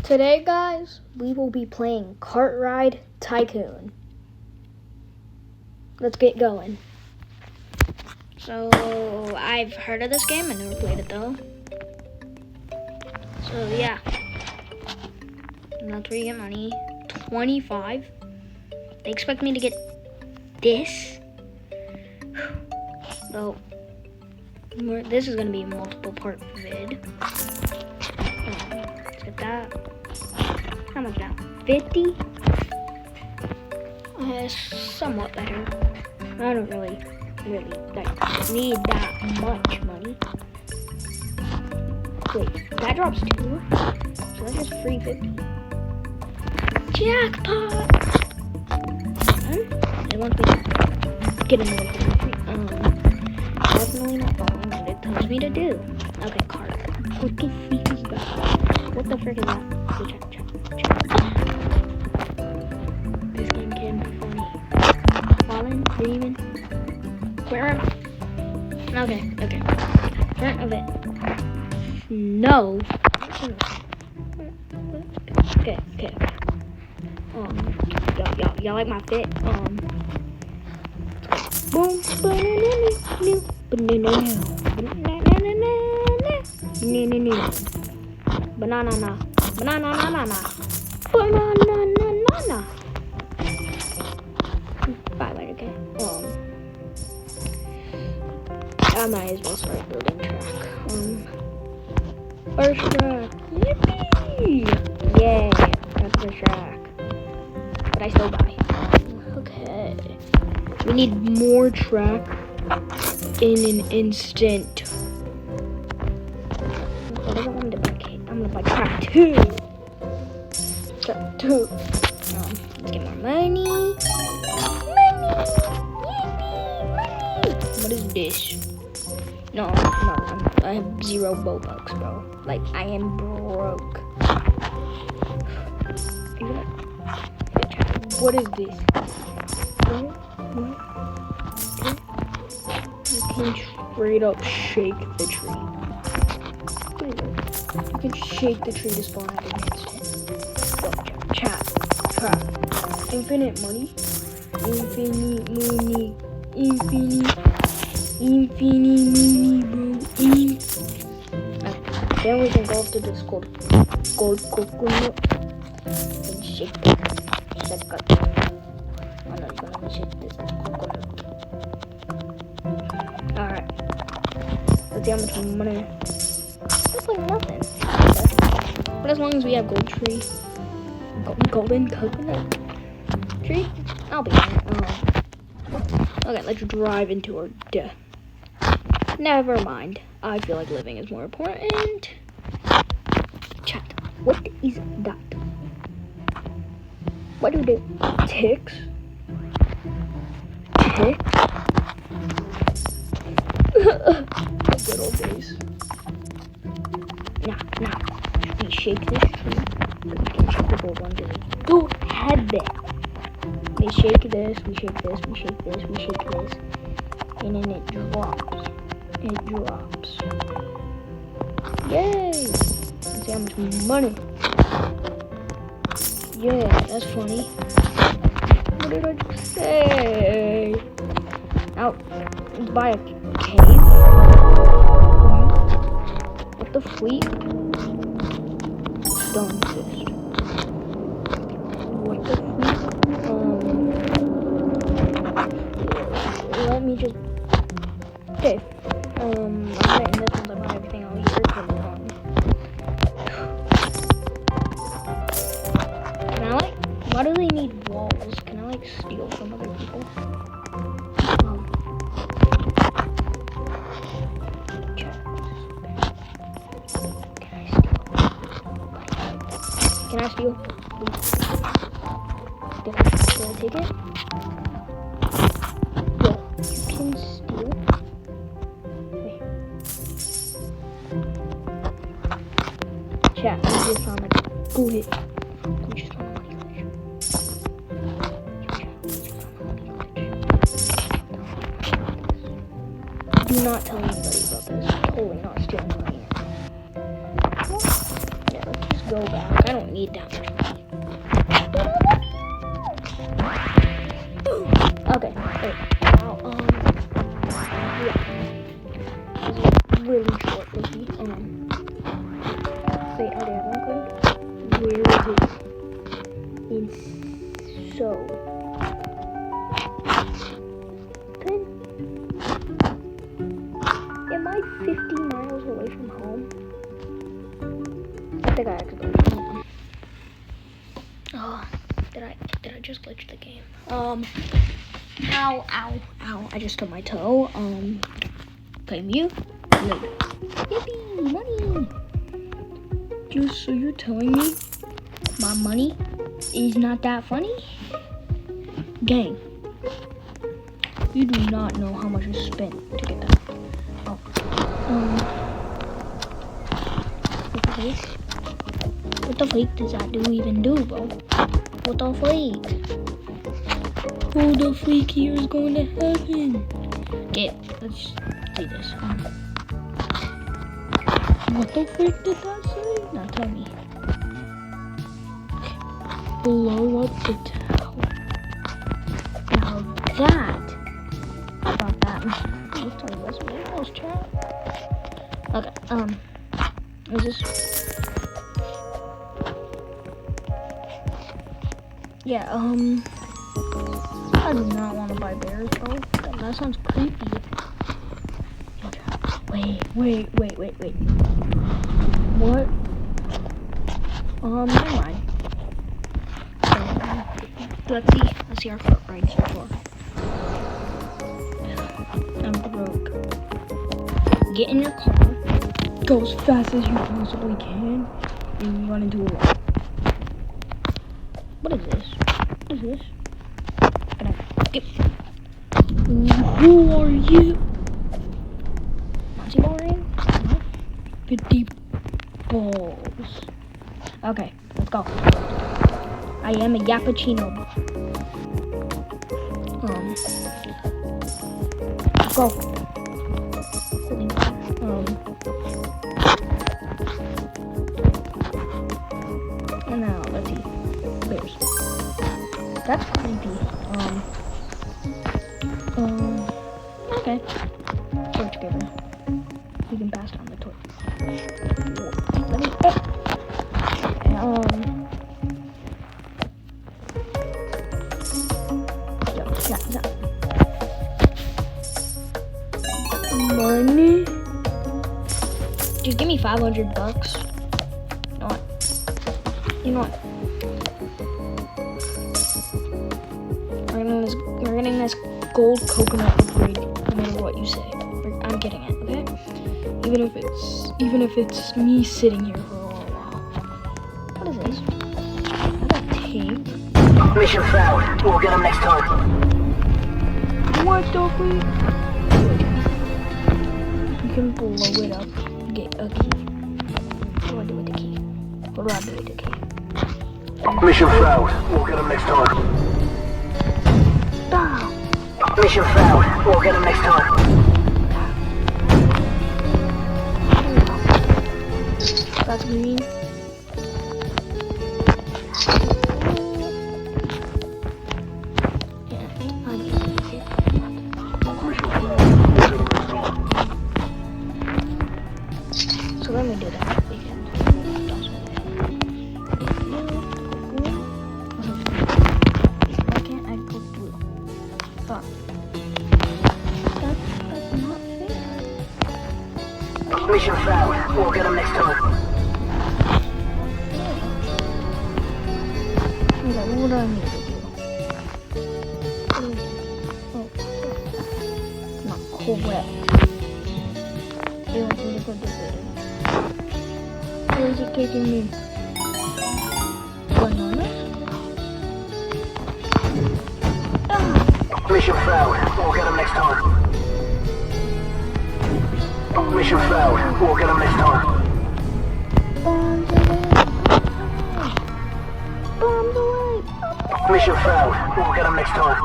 Today, guys, we will be playing Kart Ride Tycoon. Let's get going. So, I've heard of this game. I never played it, though. So, yeah. And that's where you get money. 25. They expect me to get this. So, this is going to be a multiple part vid. Let's get that. How much now? 50? Somewhat better. I don't really need that much money. Wait, that drops 2? So that's just free 50. Jackpot! It wants me to get another 50. Definitely not following what it tells me to do. Okay, card. What the freak is that? What the frick is that? Okay, check. This game can be funny. Falling, dreaming. Where? Okay. Front of it. No. Okay. Y'all like my fit? Boom, banana. Bye, okay. I might as well start building track. First track. Yippee! Yay, that's the track. But I still die. Okay. We need more track in an instant. What do I want to buy? I'm gonna buy track 2. Track 2. Let's get more money. What is this? No, I have 0 Robux, bro. Like, I am broke. What is this? What? You can straight up shake the tree. You can shake the tree to spawn at an instant. Chat. Infinite money. Infinite money, bro. Then we can go up to this gold coconut and shake it. Oh no, you're gonna shake this coconut. Alright. Let's see how much money. That's like nothing. But as long as we have golden coconut tree, I'll be fine. Okay, let's drive into our death. Never mind. I feel like living is more important. Chat. What is that? What do they? Ticks? Ticks? Good old days. Now. We shake this tree. We can shake the gold one. Go heaven. We shake this, we shake this. And then it drops. Yay! Let's see how much money. Yeah, that's funny. What did I just say? Now, let's buy a cave. What the fleet? Don't exist. What the fleet? Let me just... Okay. I'm betting this one's about everything out here. Can I, why do they need walls? Can I, steal from other people? Can I steal? Did I take it? Yeah, you can steal. Wait. Chat, I just found a bullet. Do not tell anybody about this. Totally not stealing money. Yeah, let's just go back. I don't need need that much money. Okay, wait. Now, yeah. This is really short with me. Wait, are they have one code? Where is it? It's so. Then, am I 50 miles away from home? I think I accidentally. Oh, did I just glitch the game? Ow, ow, ow! I just stubbed my toe. Play mute. Yippee, money! Just so you're telling me my money is not that funny? Gang, you do not know how much I spent to get that. Oh, what the freak does that even do, bro? What the freak? Who the freak here is going to heaven? Okay, let's do this. What the freak did that say? Now tell me. Blow up the tower. Now that. I thought that. Let's tell you what's Windows chat. Okay, is this? Yeah, I do not want to buy bears, bro. That sounds creepy. Wait. What? Never mind. Let's see our foot ride so far. I'm broke. Get in your car, go as fast as you possibly can, and you run into a wall. What is this? What is this? Can I skip? Who are you? Monty ball ring? No. 50 balls. Okay, let's go. I am a Yappuccino. Go. And now let's see. Bears. That's creepy. Okay. Torch giver. We can pass down the torch. Let me. Yeah. Money. Dude, give me $500. You know what? We're getting this gold coconut upgrade, no matter what you say. I'm getting it, okay? Even if it's me sitting here for a while. What is this? I got tape. Mission failed. We'll get them next time. What the freak? You can blow it up. Get a key. What do I do with the key? What do I do with the key? Mission failed. We'll get them next time. Bam! Mission failed. We'll get them next time. That's green. So let me do that. Why can't I go blue? Fuck. That's not fair. Mission failed. We'll get them next time. Okay, what do I need to do? Oh, not correct. Where is it taking me? Bananas? Mission failed. We'll get them next time. Mission failed. We'll get them next time. Bombs away! Bombs away! Mission failed. We'll get them next time.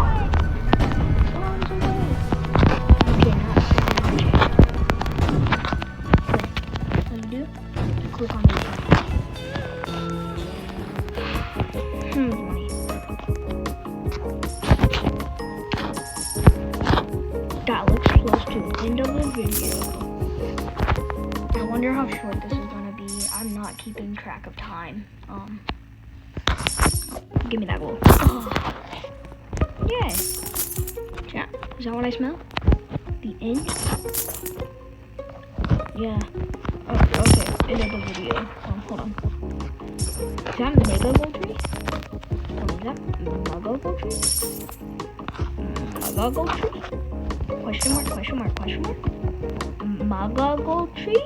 Bombs away! Okay, now. What do? Click on this. video. I wonder how short this is gonna be. I'm not keeping track of time. Give me that gold. Oh. Yay. Yeah. Is that what I smell? The inch? Yeah. Oh, okay. End of the video. Hold on. Is that Mega Gold Tree? Is that Mega Gold Tree? Mega Gold Tree? Question mark, question mark, question mark? Mega Gold Tree?